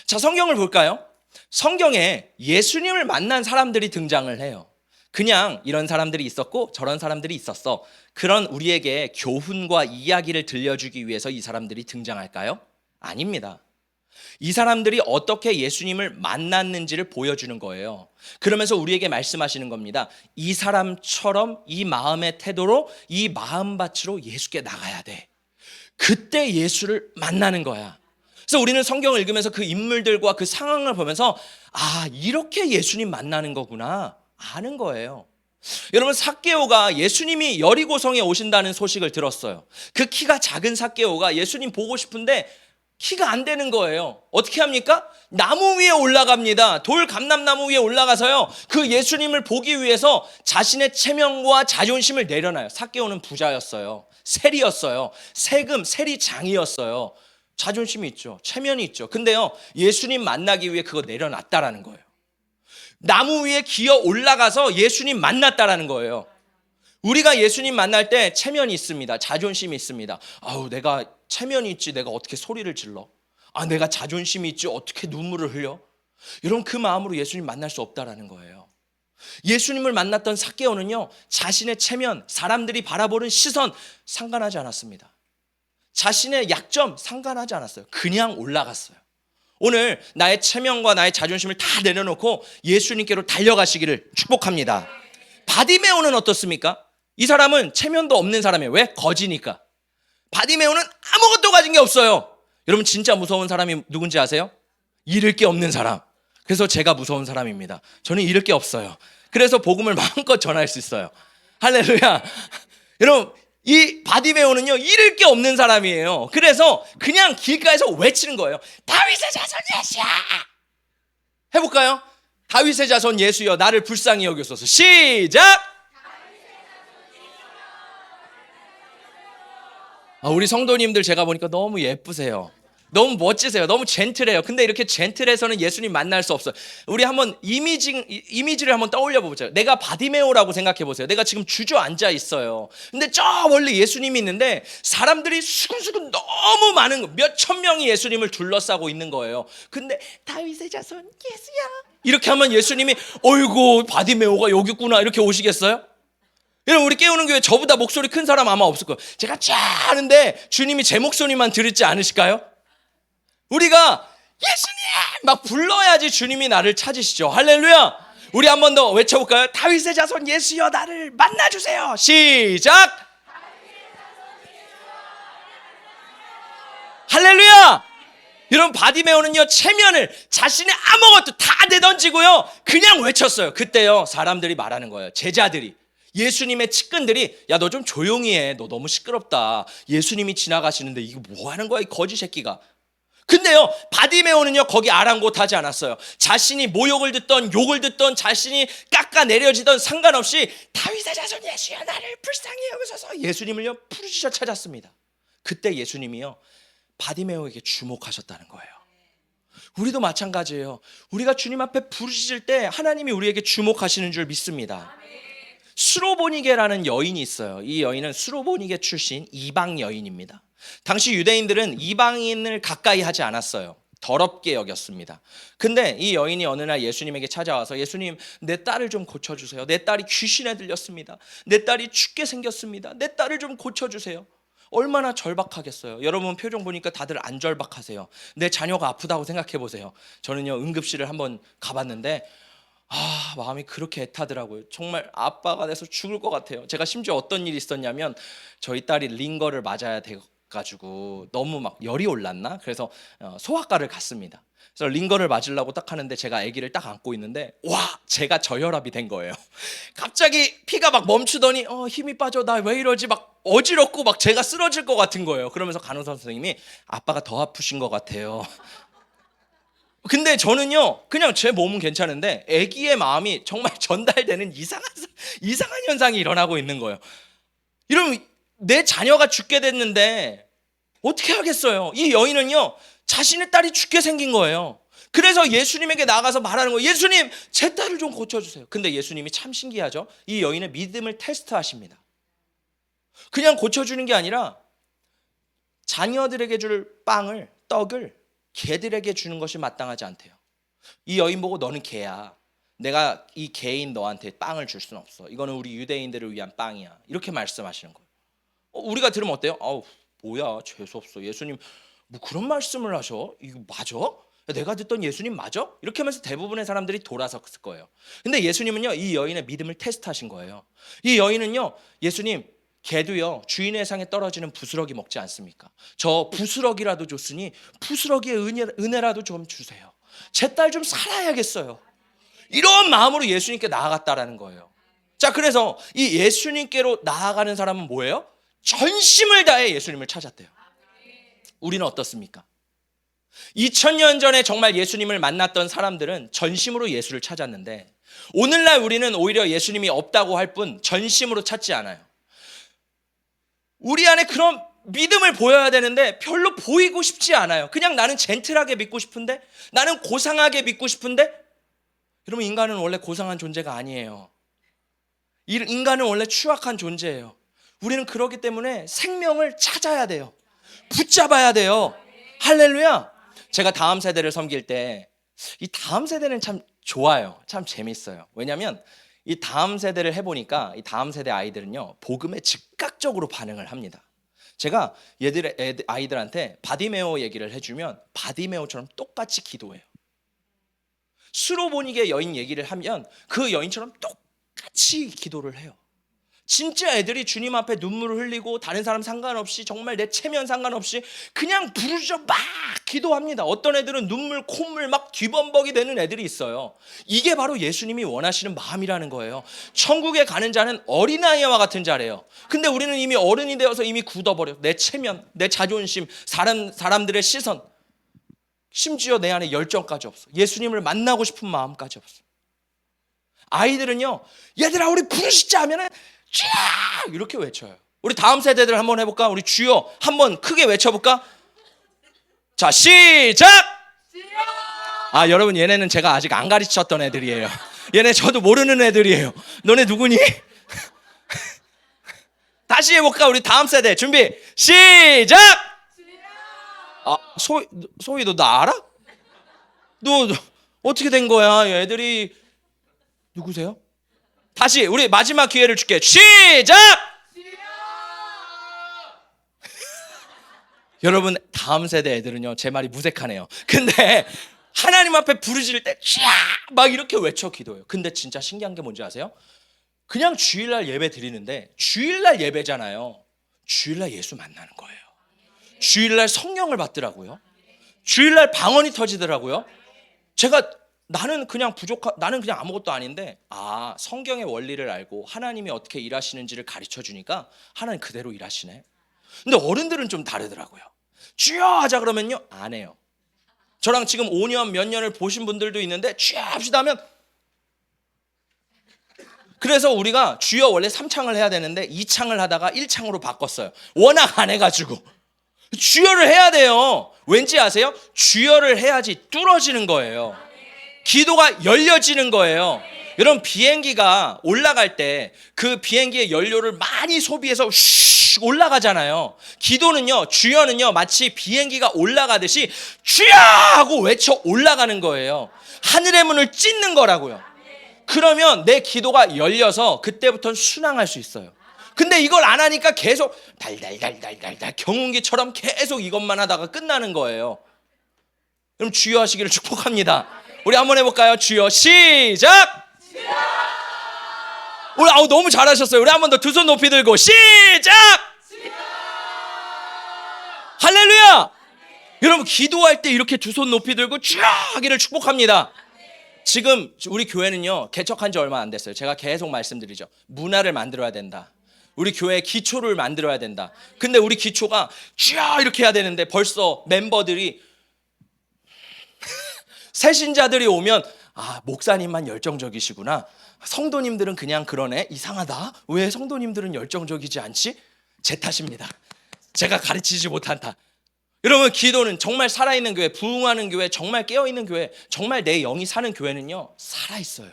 [SPEAKER 1] 자, 성경을 볼까요? 성경에 예수님을 만난 사람들이 등장을 해요. 그냥 이런 사람들이 있었고 저런 사람들이 있었어. 그런 우리에게 교훈과 이야기를 들려주기 위해서 이 사람들이 등장할까요? 아닙니다. 이 사람들이 어떻게 예수님을 만났는지를 보여주는 거예요. 그러면서 우리에게 말씀하시는 겁니다. 이 사람처럼 이 마음의 태도로 이 마음밭으로 예수께 나가야 돼. 그때 예수를 만나는 거야. 그래서 우리는 성경을 읽으면서 그 인물들과 그 상황을 보면서 이렇게 예수님 만나는 거구나 아는 거예요. 여러분, 삭개오가 예수님이 여리고성에 오신다는 소식을 들었어요. 그 키가 작은 삭개오가 예수님 보고 싶은데 키가 안 되는 거예요. 어떻게 합니까? 나무 위에 올라갑니다. 돌 감람나무 위에 올라가서요, 그 예수님을 보기 위해서 자신의 체면과 자존심을 내려놔요. 삭개오는 부자였어요. 세리였어요. 세리장이었어요. 자존심이 있죠. 체면이 있죠. 근데요, 예수님 만나기 위해 그거 내려놨다라는 거예요. 나무 위에 기어 올라가서 예수님 만났다라는 거예요. 우리가 예수님 만날 때 체면이 있습니다. 자존심이 있습니다. 내가 체면이 있지 내가 어떻게 소리를 질러? 내가 자존심이 있지 어떻게 눈물을 흘려? 여러분, 그 마음으로 예수님 만날 수 없다라는 거예요. 예수님을 만났던 삭개오는요, 자신의 체면, 사람들이 바라보는 시선 상관하지 않았습니다. 자신의 약점 상관하지 않았어요. 그냥 올라갔어요. 오늘 나의 체면과 나의 자존심을 다 내려놓고 예수님께로 달려가시기를 축복합니다. 바디메오는 어떻습니까? 이 사람은 체면도 없는 사람이에요. 왜? 거지니까. 바디메오는 아무것도 가진 게 없어요. 여러분, 진짜 무서운 사람이 누군지 아세요? 잃을 게 없는 사람. 그래서 제가 무서운 사람입니다. 저는 잃을 게 없어요. 그래서 복음을 마음껏 전할 수 있어요. 할렐루야. 여러분, 이 바디메오는요, 잃을 게 없는 사람이에요. 그래서 그냥 길가에서 외치는 거예요. 다윗의 자손 예수야. 해볼까요? 다윗의 자손 예수여, 나를 불쌍히 여기소서. 시작. 우리 성도님들 제가 보니까 너무 예쁘세요. 너무 멋지세요. 너무 젠틀해요. 근데 이렇게 젠틀해서는 예수님 만날 수 없어요. 우리 한번 이미지를 한번 떠올려 보자. 내가 바디메오라고 생각해 보세요. 내가 지금 주저앉아 있어요. 근데 저 멀리 예수님이 있는데 사람들이 수근수근 너무 많은 거, 몇천 명이 예수님을 둘러싸고 있는 거예요. 근데 다윗의 자손 예수야, 이렇게 하면 예수님이 어이구 바디메오가 여기 있구나 이렇게 오시겠어요? 여러분, 우리 깨우는 교회 저보다 목소리 큰 사람 아마 없을 거예요. 제가 쫙 하는데 주님이 제 목소리만 들을지 않으실까요? 우리가 예수님 막 불러야지 주님이 나를 찾으시죠. 할렐루야. 우리 한 번 더 외쳐볼까요? 다윗의 자손 예수여, 나를 만나주세요. 시작. 할렐루야. 여러분, 바디메오는요, 체면을 자신의 아무것도 다 내던지고요 그냥 외쳤어요. 그때요 사람들이 말하는 거예요. 제자들이, 예수님의 측근들이, 야, 너 좀 조용히 해. 너 너무 시끄럽다. 예수님이 지나가시는데 이거 뭐 하는 거야, 이 거지 새끼가. 근데요, 바디메오는요, 거기 아랑곳하지 않았어요. 자신이 모욕을 듣던 욕을 듣던 자신이 깎아내려지던 상관없이 다윗의 자손 예수여, 나를 불쌍히 여기소서. 예수님을요 부르짖어 찾았습니다. 그때 예수님이요 바디메오에게 주목하셨다는 거예요. 우리도 마찬가지예요. 우리가 주님 앞에 부르짖을 때 하나님이 우리에게 주목하시는 줄 믿습니다. 수로보니게라는 여인이 있어요. 이 여인은 수로보니게 출신 이방 여인입니다. 당시 유대인들은 이방인을 가까이 하지 않았어요. 더럽게 여겼습니다. 근데 이 여인이 어느 날 예수님에게 찾아와서, 예수님, 내 딸을 좀 고쳐주세요. 내 딸이 귀신에 들렸습니다. 내 딸이 죽게 생겼습니다. 내 딸을 좀 고쳐주세요. 얼마나 절박하겠어요. 여러분 표정 보니까 다들 안 절박하세요. 내 자녀가 아프다고 생각해 보세요. 저는요 응급실을 한번 가봤는데 마음이 그렇게 애타더라고요. 정말 아빠가 돼서 죽을 것 같아요. 제가 심지어 어떤 일이 있었냐면, 저희 딸이 링거를 맞아야 돼가지고 너무 막 열이 올랐나? 그래서 소아과를 갔습니다. 그래서 링거를 맞으려고 딱 하는데 제가 아기를 딱 안고 있는데 제가 저혈압이 된 거예요. 갑자기 피가 막 멈추더니 힘이 빠져, 나 왜 이러지, 막 어지럽고 막 제가 쓰러질 것 같은 거예요. 그러면서 간호사 선생님이 아빠가 더 아프신 것 같아요. 근데 저는요 그냥 제 몸은 괜찮은데 아기의 마음이 정말 전달되는 이상한 현상이 일어나고 있는 거예요. 이러면 내 자녀가 죽게 됐는데 어떻게 하겠어요? 이 여인은요 자신의 딸이 죽게 생긴 거예요. 그래서 예수님에게 나가서 말하는 거예요. 예수님, 제 딸을 좀 고쳐주세요. 근데 예수님이 참 신기하죠. 이 여인의 믿음을 테스트하십니다. 그냥 고쳐주는 게 아니라 자녀들에게 줄 떡을 개들에게 주는 것이 마땅하지 않대요. 이 여인 보고, 너는 개야. 내가 이 개인 너한테 빵을 줄 수는 없어. 이거는 우리 유대인들을 위한 빵이야. 이렇게 말씀하시는 거예요. 우리가 들으면 어때요? 뭐야, 재수없어. 예수님 뭐 그런 말씀을 하셔? 이거 맞아? 내가 듣던 예수님 맞아? 이렇게 하면서 대부분의 사람들이 돌아섰을 거예요. 근데 예수님은요, 이 여인의 믿음을 테스트하신 거예요. 이 여인은요, 예수님, 개도요 주인의 상에 떨어지는 부스러기 먹지 않습니까? 저 부스러기라도 줬으니 부스러기의 은혜라도 좀 주세요. 제 딸 좀 살아야겠어요. 이런 마음으로 예수님께 나아갔다라는 거예요. 자, 그래서 이 예수님께로 나아가는 사람은 뭐예요? 전심을 다해 예수님을 찾았대요. 우리는 어떻습니까? 2000년 전에 정말 예수님을 만났던 사람들은 전심으로 예수를 찾았는데, 오늘날 우리는 오히려 예수님이 없다고 할 뿐 전심으로 찾지 않아요. 우리 안에 그런 믿음을 보여야 되는데 별로 보이고 싶지 않아요. 그냥 나는 젠틀하게 믿고 싶은데, 나는 고상하게 믿고 싶은데. 여러분, 인간은 원래 고상한 존재가 아니에요. 인간은 원래 추악한 존재예요. 우리는 그렇기 때문에 생명을 찾아야 돼요. 붙잡아야 돼요. 할렐루야. 제가 다음 세대를 섬길 때 이 다음 세대는 참 좋아요. 참 재밌어요. 왜냐하면 이 다음 세대를 해보니까 이 다음 세대 아이들은요, 복음에 즉각적으로 반응을 합니다. 제가 아이들한테 바디메오 얘기를 해주면 바디메오처럼 똑같이 기도해요. 수로보니게 여인 얘기를 하면 그 여인처럼 똑같이 기도를 해요. 진짜 애들이 주님 앞에 눈물을 흘리고 다른 사람 상관없이, 정말 내 체면 상관없이 그냥 부르짖어 막 기도합니다. 어떤 애들은 눈물 콧물 막 뒤범벅이 되는 애들이 있어요. 이게 바로 예수님이 원하시는 마음이라는 거예요. 천국에 가는 자는 어린아이와 같은 자래요. 근데 우리는 이미 어른이 되어서 이미 굳어버려. 내 체면, 내 자존심, 사람들의 시선, 심지어 내 안에 열정까지 없어. 예수님을 만나고 싶은 마음까지 없어. 아이들은요, 얘들아 우리 부르짖자 하면은 주여 이렇게 외쳐요. 우리 다음 세대들 한번 해볼까? 우리 주여 한번 크게 외쳐볼까? 자, 시작! 아, 여러분, 얘네는 제가 아직 안 가르쳤던 애들이에요. 얘네 저도 모르는 애들이에요. 너네 누구니? 다시 해볼까? 우리 다음 세대 준비 시작! 아, 소희 너 나 알아? 너 어떻게 된 거야? 애들이 누구세요? 다시 우리 마지막 기회를 줄게. 시작! 여러분, 다음 세대 애들은요, 제 말이 무색하네요. 근데 하나님 앞에 부르짖을 때 막 이렇게 외쳐 기도해요. 근데 진짜 신기한 게 뭔지 아세요? 그냥 주일날 예배 드리는데, 주일날 예배잖아요. 주일날 예수 만나는 거예요. 주일날 성령을 받더라고요. 주일날 방언이 터지더라고요. 나는 그냥 나는 그냥 아무것도 아닌데, 성경의 원리를 알고 하나님이 어떻게 일하시는지를 가르쳐 주니까 하나님 그대로 일하시네. 근데 어른들은 좀 다르더라고요. 주여 하자 그러면요, 안 해요. 저랑 지금 5년 몇 년을 보신 분들도 있는데 주여 합시다 하면, 그래서 우리가 주여 원래 3창을 해야 되는데 2창을 하다가 1창으로 바꿨어요. 워낙 안 해가지고. 주여를 해야 돼요. 왠지 아세요? 주여를 해야지 뚫어지는 거예요. 기도가 열려지는 거예요. 여러분, 비행기가 올라갈 때 그 비행기의 연료를 많이 소비해서 올라가잖아요. 기도는요, 주여는요, 마치 비행기가 올라가듯이 주여 하고 외쳐 올라가는 거예요. 하늘의 문을 찢는 거라고요. 그러면 내 기도가 열려서 그때부터는 순항할 수 있어요. 근데 이걸 안 하니까 계속 달달달달달달 경운기처럼 계속 이것만 하다가 끝나는 거예요. 그럼 주여 하시기를 축복합니다. 우리 한번 해볼까요? 주여 시작! 우리 너무 잘하셨어요. 우리 한 번 더 두 손 높이 들고 시작! 할렐루야! 여러분, 기도할 때 이렇게 두 손 높이 들고 주여 하기를 축복합니다. 지금 우리 교회는요, 개척한 지 얼마 안 됐어요. 제가 계속 말씀드리죠. 문화를 만들어야 된다. 우리 교회의 기초를 만들어야 된다. 근데 우리 기초가 주여 이렇게 해야 되는데 벌써 멤버들이 새신자들이 오면 목사님만 열정적이시구나. 성도님들은 그냥 그러네. 이상하다. 왜 성도님들은 열정적이지 않지? 제 탓입니다. 제가 가르치지 못한다. 여러분, 기도는 정말 살아있는 교회, 부흥하는 교회, 정말 깨어있는 교회, 정말 내 영이 사는 교회는요, 살아있어요.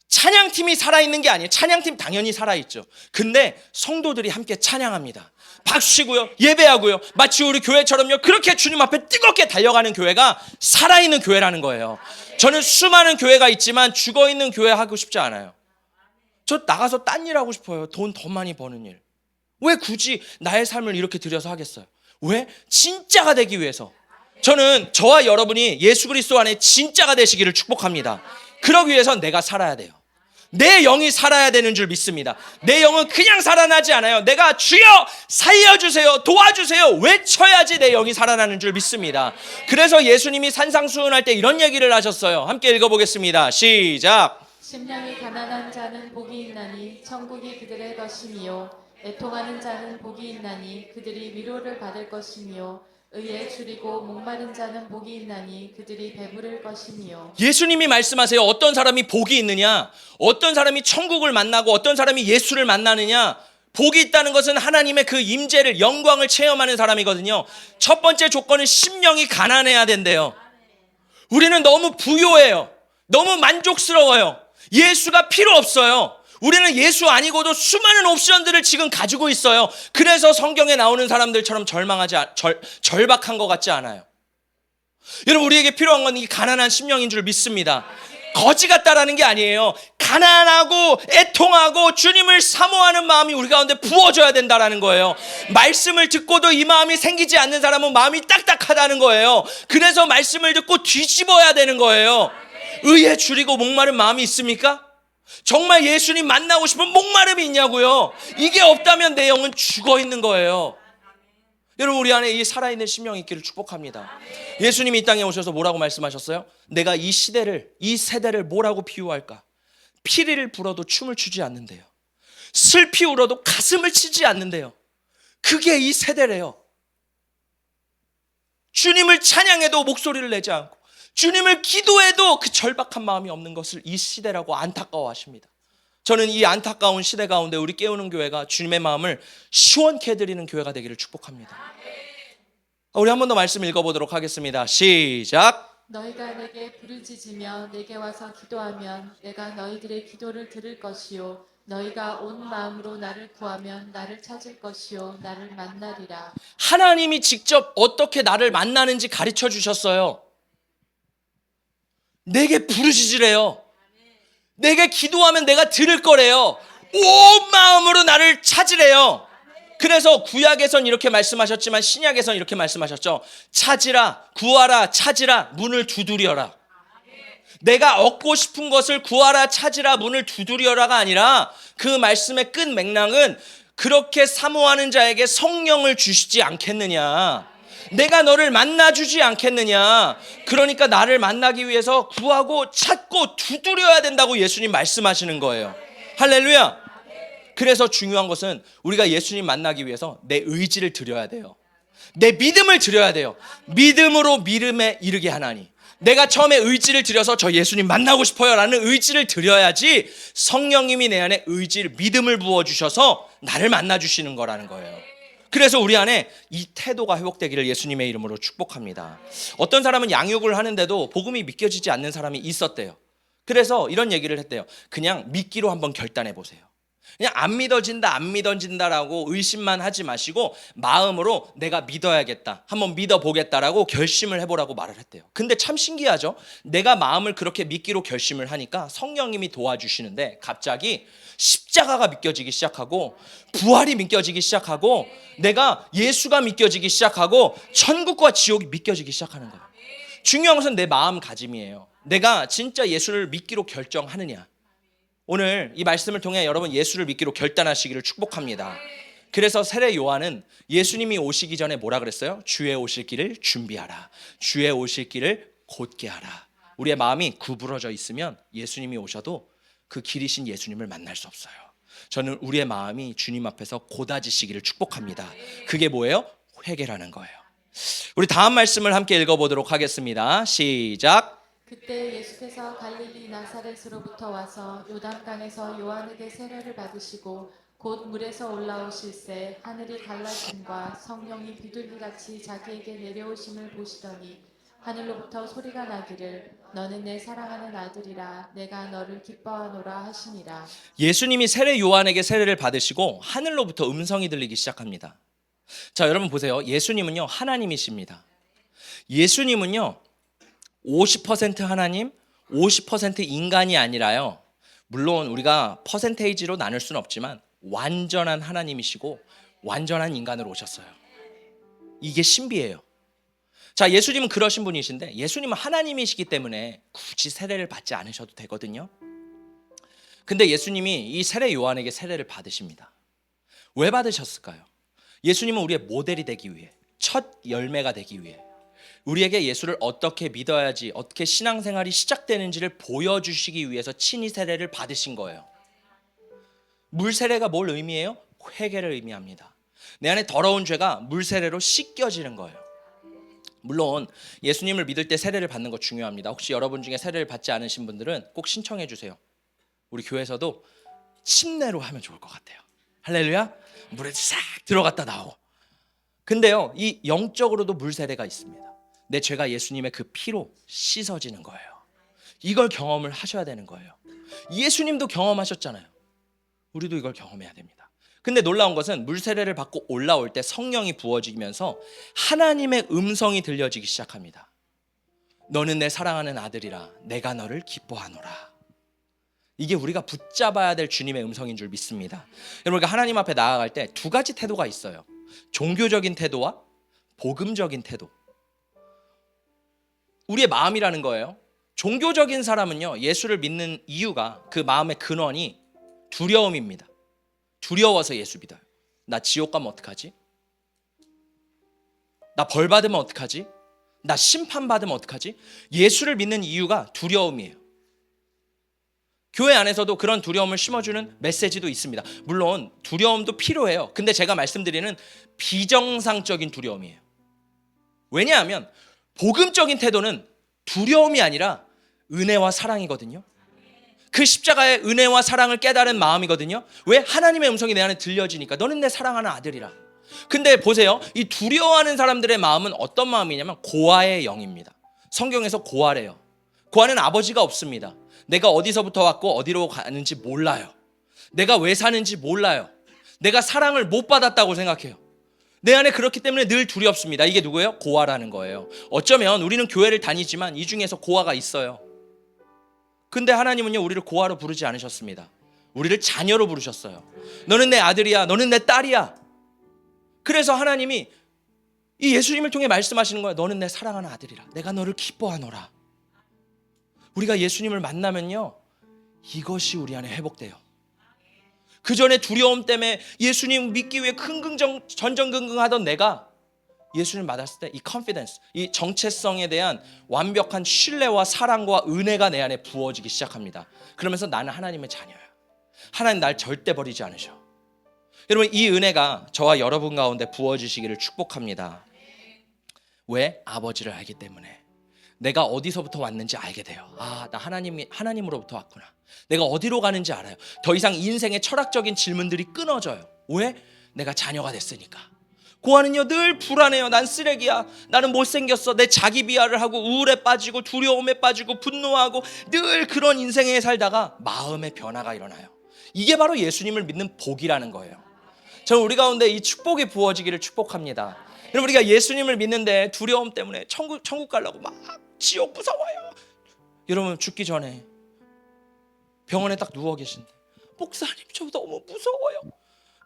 [SPEAKER 1] 찬양팀이 살아있는 게 아니에요. 찬양팀 당연히 살아있죠. 근데 성도들이 함께 찬양합니다. 박수치고요, 예배하고요. 마치 우리 교회처럼요, 그렇게 주님 앞에 뜨겁게 달려가는 교회가 살아있는 교회라는 거예요. 저는 수많은 교회가 있지만 죽어있는 교회 하고 싶지 않아요. 저 나가서 딴 일 하고 싶어요. 돈 더 많이 버는 일. 왜 굳이 나의 삶을 이렇게 들여서 하겠어요? 왜? 진짜가 되기 위해서. 저는 저와 여러분이 예수 그리스도 안에 진짜가 되시기를 축복합니다. 그러기 위해선 내가 살아야 돼요. 내 영이 살아야 되는 줄 믿습니다. 내 영은 그냥 살아나지 않아요. 내가 주여 살려주세요, 도와주세요 외쳐야지 내 영이 살아나는 줄 믿습니다. 그래서 예수님이 산상수훈할 때 이런 얘기를 하셨어요. 함께 읽어보겠습니다. 시작.
[SPEAKER 2] 심령이 가난한 자는 복이 있나니 천국이 그들의 것이미요 애통하는 자는 복이 있나니 그들이 위로를 받을 것이미요 의에 줄이고 목마른 자는 복이 있나니 그들이 배부를 것이미요.
[SPEAKER 1] 예수님이 말씀하세요. 어떤 사람이 복이 있느냐, 어떤 사람이 천국을 만나고 어떤 사람이 예수를 만나느냐. 복이 있다는 것은 하나님의 그 임재를, 영광을 체험하는 사람이거든요. 첫 번째 조건은 심령이 가난해야 된대요. 우리는 너무 부요해요. 너무 만족스러워요. 예수가 필요 없어요. 우리는 예수 아니고도 수많은 옵션들을 지금 가지고 있어요. 그래서 성경에 나오는 사람들처럼 절박한 것 같지 않아요. 여러분, 우리에게 필요한 건 이 가난한 심령인 줄 믿습니다. 거지 같다라는 게 아니에요. 가난하고 애통하고 주님을 사모하는 마음이 우리 가운데 부어져야 된다라는 거예요. 말씀을 듣고도 이 마음이 생기지 않는 사람은 마음이 딱딱하다는 거예요. 그래서 말씀을 듣고 뒤집어야 되는 거예요. 의에 줄이고 목마른 마음이 있습니까? 정말 예수님 만나고 싶은 목마름이 있냐고요? 이게 없다면 내 영은 죽어 있는 거예요. 여러분, 우리 안에 이 살아있는 심령이 있기를 축복합니다. 예수님이 이 땅에 오셔서 뭐라고 말씀하셨어요? 내가 이 시대를, 이 세대를 뭐라고 비유할까? 피리를 불어도 춤을 추지 않는데요. 슬피 울어도 가슴을 치지 않는데요. 그게 이 세대래요. 주님을 찬양해도 목소리를 내지 않고 주님을 기도해도 그 절박한 마음이 없는 것을 이 시대라고 안타까워하십니다. 저는 이 안타까운 시대 가운데 우리 깨우는 교회가 주님의 마음을 시원케 해드리는 교회가 되기를 축복합니다. 우리 한 번 더 말씀 읽어보도록 하겠습니다. 시작.
[SPEAKER 2] 너희가 내게 부르짖으며 내게 와서 기도하면 내가 너희들의 기도를 들을 것이요 너희가 온 마음으로 나를 구하면 나를 찾을 것이요 나를 만나리라.
[SPEAKER 1] 하나님이 직접 어떻게 나를 만나는지 가르쳐 주셨어요. 내게 부르짖으래요. 내게 기도하면 내가 들을 거래요. 온 마음으로 나를 찾으래요. 그래서 구약에선 이렇게 말씀하셨지만 신약에선 이렇게 말씀하셨죠. 찾으라, 구하라, 찾으라, 문을 두드려라. 내가 얻고 싶은 것을 구하라, 찾으라, 문을 두드려라가 아니라 그 말씀의 끝 맥락은 그렇게 사모하는 자에게 성령을 주시지 않겠느냐. 내가 너를 만나주지 않겠느냐. 그러니까 나를 만나기 위해서 구하고 찾고 두드려야 된다고 예수님 말씀하시는 거예요. 할렐루야. 그래서 중요한 것은 우리가 예수님 만나기 위해서 내 의지를 드려야 돼요. 내 믿음을 드려야 돼요. 믿음으로 믿음에 이르게 하나니. 내가 처음에 의지를 드려서 저 예수님 만나고 싶어요 라는 의지를 드려야지 성령님이 내 안에 의지를, 믿음을 부어주셔서 나를 만나주시는 거라는 거예요. 그래서 우리 안에 이 태도가 회복되기를 예수님의 이름으로 축복합니다. 어떤 사람은 양육을 하는데도 복음이 믿겨지지 않는 사람이 있었대요. 그래서 이런 얘기를 했대요. 그냥 믿기로 한번 결단해 보세요. 그냥 안 믿어진다라고 의심만 하지 마시고 마음으로 내가 믿어야겠다, 한번 믿어보겠다라고 결심을 해보라고 말을 했대요. 근데 참 신기하죠. 내가 마음을 그렇게 믿기로 결심을 하니까 성령님이 도와주시는데 갑자기 십자가가 믿겨지기 시작하고 부활이 믿겨지기 시작하고 내가 예수가 믿겨지기 시작하고 천국과 지옥이 믿겨지기 시작하는 거예요. 중요한 것은 내 마음가짐이에요. 내가 진짜 예수를 믿기로 결정하느냐. 오늘 이 말씀을 통해 여러분 예수를 믿기로 결단하시기를 축복합니다. 그래서 세례 요한은 예수님이 오시기 전에 뭐라 그랬어요? 주의 오실 길을 준비하라. 주의 오실 길을 곧게 하라. 우리의 마음이 구부러져 있으면 예수님이 오셔도 그 길이신 예수님을 만날 수 없어요. 저는 우리의 마음이 주님 앞에서 고다지시기를 축복합니다. 그게 뭐예요? 회개라는 거예요. 우리 다음 말씀을 함께 읽어보도록 하겠습니다. 시작.
[SPEAKER 2] 그때 예수께서 갈릴리 나사렛으로부터 와서 요단강에서 요한에게 세례를 받으시고 곧 물에서 올라오실새 하늘이 갈라짐과 성령이 비둘기같이 자기에게 내려오심을 보시더니 하늘로부터 소리가 나기를 너는 내 사랑하는 아들이라 내가 너를 기뻐하노라 하시니라.
[SPEAKER 1] 예수님이 세례 요한에게 세례를 받으시고 하늘로부터 음성이 들리기 시작합니다. 자, 여러분 보세요. 예수님은요 하나님이십니다. 예수님은요 50% 하나님, 50% 인간이 아니라요. 물론 우리가 퍼센테이지로 나눌 수는 없지만 완전한 하나님이시고 완전한 인간으로 오셨어요. 이게 신비예요. 자, 예수님은 그러신 분이신데 예수님은 하나님이시기 때문에 굳이 세례를 받지 않으셔도 되거든요. 근데 예수님이 이 세례 요한에게 세례를 받으십니다. 왜 받으셨을까요? 예수님은 우리의 모델이 되기 위해, 첫 열매가 되기 위해, 우리에게 예수를 어떻게 믿어야지, 어떻게 신앙생활이 시작되는지를 보여주시기 위해서 친히 세례를 받으신 거예요. 물 세례가 뭘 의미해요? 회개를 의미합니다. 내 안에 더러운 죄가 물 세례로 씻겨지는 거예요. 물론 예수님을 믿을 때 세례를 받는 거 중요합니다. 혹시 여러분 중에 세례를 받지 않으신 분들은 꼭 신청해 주세요. 우리 교회에서도 침례로 하면 좋을 것 같아요. 할렐루야. 물에 싹 들어갔다 나오고. 근데요, 이 영적으로도 물 세례가 있습니다. 내 죄가 예수님의 그 피로 씻어지는 거예요. 이걸 경험을 하셔야 되는 거예요. 예수님도 경험하셨잖아요. 우리도 이걸 경험해야 됩니다. 근데 놀라운 것은 물 세례를 받고 올라올 때 성령이 부어지면서 하나님의 음성이 들려지기 시작합니다. 너는 내 사랑하는 아들이라 내가 너를 기뻐하노라. 이게 우리가 붙잡아야 될 주님의 음성인 줄 믿습니다. 여러분, 우리가 하나님 앞에 나아갈 때 두 가지 태도가 있어요. 종교적인 태도와 복음적인 태도. 우리의 마음이라는 거예요. 종교적인 사람은요, 예수를 믿는 이유가, 그 마음의 근원이 두려움입니다. 두려워서 예수 믿어요. 나 지옥 가면 어떡하지? 나 벌 받으면 어떡하지? 나 심판 받으면 어떡하지? 예수를 믿는 이유가 두려움이에요. 교회 안에서도 그런 두려움을 심어주는 메시지도 있습니다. 물론 두려움도 필요해요. 근데 제가 말씀드리는 비정상적인 두려움이에요. 왜냐하면 복음적인 태도는 두려움이 아니라 은혜와 사랑이거든요. 그 십자가의 은혜와 사랑을 깨달은 마음이거든요. 왜? 하나님의 음성이 내 안에 들려지니까. 너는 내 사랑하는 아들이라. 근데 보세요, 이 두려워하는 사람들의 마음은 어떤 마음이냐면 고아의 영입니다. 성경에서 고아래요. 고아는 아버지가 없습니다. 내가 어디서부터 왔고 어디로 가는지 몰라요. 내가 왜 사는지 몰라요. 내가 사랑을 못 받았다고 생각해요. 내 안에 그렇기 때문에 늘 두렵습니다. 이게 누구예요? 고아라는 거예요. 어쩌면 우리는 교회를 다니지만 이 중에서 고아가 있어요. 근데 하나님은요, 우리를 고아로 부르지 않으셨습니다. 우리를 자녀로 부르셨어요. 너는 내 아들이야, 너는 내 딸이야. 그래서 하나님이 이 예수님을 통해 말씀하시는 거예요. 너는 내 사랑하는 아들이라 내가 너를 기뻐하노라. 우리가 예수님을 만나면요, 이것이 우리 안에 회복돼요. 그 전에 두려움 때문에 예수님 믿기 위해 전전긍긍하던 내가 예수님 만났을 때 이 confidence, 이 정체성에 대한 완벽한 신뢰와 사랑과 은혜가 내 안에 부어지기 시작합니다. 그러면서 나는 하나님의 자녀야. 하나님 날 절대 버리지 않으셔. 여러분, 이 은혜가 저와 여러분 가운데 부어지시기를 축복합니다. 왜? 아버지를 알기 때문에. 내가 어디서부터 왔는지 알게 돼요. 아, 나 하나님으로부터 왔구나. 내가 어디로 가는지 알아요. 더 이상 인생의 철학적인 질문들이 끊어져요. 왜? 내가 자녀가 됐으니까. 고아는요, 늘 불안해요. 난 쓰레기야. 나는 못생겼어. 내 자기 비하를 하고 우울에 빠지고 두려움에 빠지고 분노하고 늘 그런 인생에 살다가 마음의 변화가 일어나요. 이게 바로 예수님을 믿는 복이라는 거예요. 저는 우리 가운데 이 축복이 부어지기를 축복합니다. 여러분, 우리가 예수님을 믿는데 두려움 때문에 천국 가려고 막 지옥 무서워요. 여러분, 죽기 전에 병원에 딱 누워 계신데 목사님 저 너무 무서워요.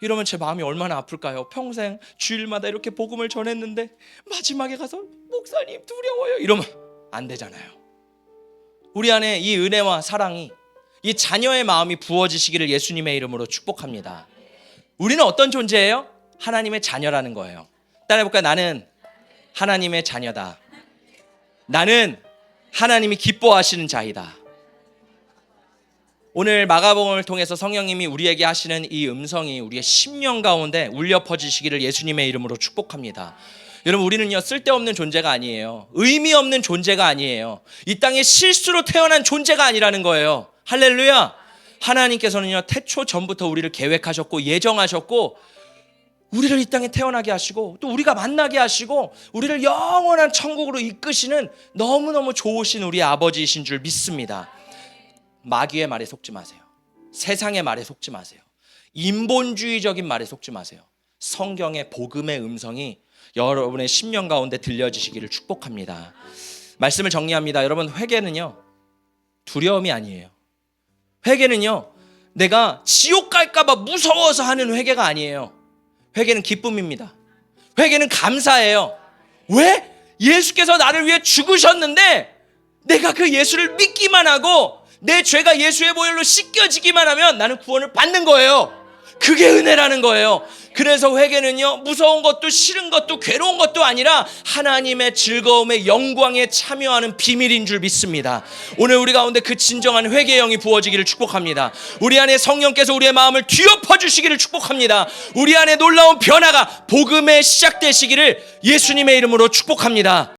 [SPEAKER 1] 이러면 제 마음이 얼마나 아플까요? 평생 주일마다 이렇게 복음을 전했는데 마지막에 가서 목사님 두려워요 이러면 안 되잖아요. 우리 안에 이 은혜와 사랑이, 이 자녀의 마음이 부어지시기를 예수님의 이름으로 축복합니다. 우리는 어떤 존재예요? 하나님의 자녀라는 거예요. 따라해볼까요? 나는 하나님의 자녀다. 나는 하나님이 기뻐하시는 자이다. 오늘 마가복음을 통해서 성령님이 우리에게 하시는 이 음성이 우리의 심령 가운데 울려 퍼지시기를 예수님의 이름으로 축복합니다. 여러분, 우리는요, 쓸데없는 존재가 아니에요. 의미 없는 존재가 아니에요. 이 땅에 실수로 태어난 존재가 아니라는 거예요. 할렐루야. 하나님께서는요, 태초 전부터 우리를 계획하셨고 예정하셨고 우리를 이 땅에 태어나게 하시고 또 우리가 만나게 하시고 우리를 영원한 천국으로 이끄시는 너무너무 좋으신 우리 아버지이신 줄 믿습니다. 마귀의 말에 속지 마세요. 세상의 말에 속지 마세요. 인본주의적인 말에 속지 마세요. 성경의 복음의 음성이 여러분의 심령 가운데 들려지시기를 축복합니다. 말씀을 정리합니다. 여러분, 회개는요, 두려움이 아니에요. 회개는요, 내가 지옥 갈까 봐 무서워서 하는 회개가 아니에요. 회개는 기쁨입니다. 회개는 감사해요. 왜? 예수께서 나를 위해 죽으셨는데 내가 그 예수를 믿기만 하고 내 죄가 예수의 보혈로 씻겨지기만 하면 나는 구원을 받는 거예요. 그게 은혜라는 거예요. 그래서 회개는요, 무서운 것도 싫은 것도 괴로운 것도 아니라 하나님의 즐거움의 영광에 참여하는 비밀인 줄 믿습니다. 오늘 우리 가운데 그 진정한 회개의 영이 부어지기를 축복합니다. 우리 안에 성령께서 우리의 마음을 뒤엎어 주시기를 축복합니다. 우리 안에 놀라운 변화가 복음에 시작되시기를 예수님의 이름으로 축복합니다.